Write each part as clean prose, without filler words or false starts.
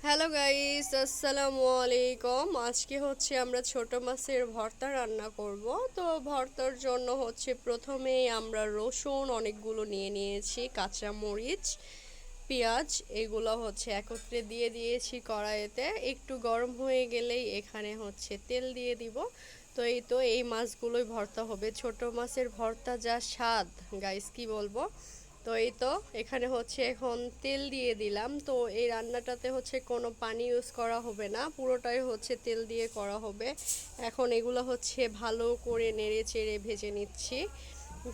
Hello guys, আসসালামু আলাইকুম। আজকে হচ্ছে আমরা ছোট মাছের ভর্তা রান্না করব। তো ভর্তার জন্য হচ্ছে প্রথমেই আমরা রসুন অনেকগুলো নিয়ে নিয়েছি, কাঁচা মরিচ, পেঁয়াজ এগুলো হচ্ছে একত্রে দিয়ে দিয়েছি কড়াইতে। একটু গরম হয়ে গেলেই এখানে হচ্ছে তেল দিয়ে দিব। এই মাছগুলোই ভর্তা হবে। ছোট মাছের ভর্তা যা স্বাদ গাইস, কি বলবো। এখানে হচ্ছে এখন তেল দিয়ে দিলাম। তো এই রান্নাটাতে হচ্ছে কোনো পানি ইউজ করা হবে না, পুরোটাই হচ্ছে তেল দিয়ে করা হবে। এখন এগুলো হচ্ছে ভালো করে নেড়ে চেড়ে ভেজে নিচ্ছি।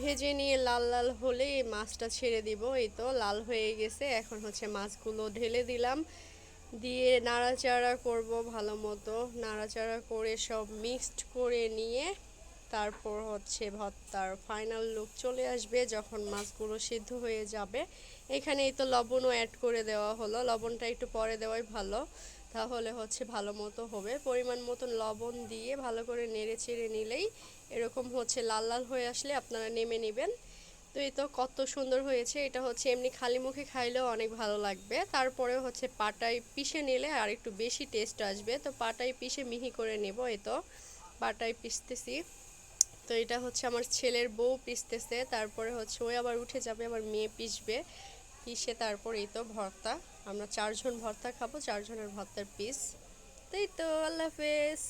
ভেজে নিয়ে লাল লাল হলে এই মাছটা ছেড়ে দিব। এই তো লাল হয়ে গেছে, এখন হচ্ছে মাছগুলো ঢেলে দিলাম। দিয়ে নাড়াচাড়া করব, ভালো মতো নাড়াচাড়া করে সব মিক্সড করে নিয়ে তারপর হচ্ছে ভর্তার ফাইনাল লুক চলে আসবে যখন মাছগুলো সিদ্ধ হয়ে যাবে। এখানেই তো লবণও অ্যাড করে দেওয়া হলো, লবণটা একটু পরে দেওয়াই ভালো, তাহলে হচ্ছে ভালো মতো হবে। পরিমাণ মতন লবণ দিয়ে ভালো করে নেড়ে চেড়ে নিলেই এরকম হচ্ছে লাল লাল হয়ে আসলে আপনারা নেমে নেবেন। কত সুন্দর হয়েছে। এটা হচ্ছে এমনি খালি মুখে খাইলেও অনেক ভালো লাগবে, তারপরে হচ্ছে পাটায় পিষে নিলে আর একটু বেশি টেস্ট আসবে। তো পাটায় পিষে মিহি করে নেব। পাটায় পিষতেছি। তো এটা হচ্ছে আমার ছেলের বউ পিষতেছে, তারপরে হচ্ছে ওই আবার উঠে যাবে, আবার মেয়ে পিষবে। পিষে তারপর ভর্তা, আমরা চারজন ভর্তা খাবো, চারজনের ভর্তার পিস। আল্লাহ হাফেজ।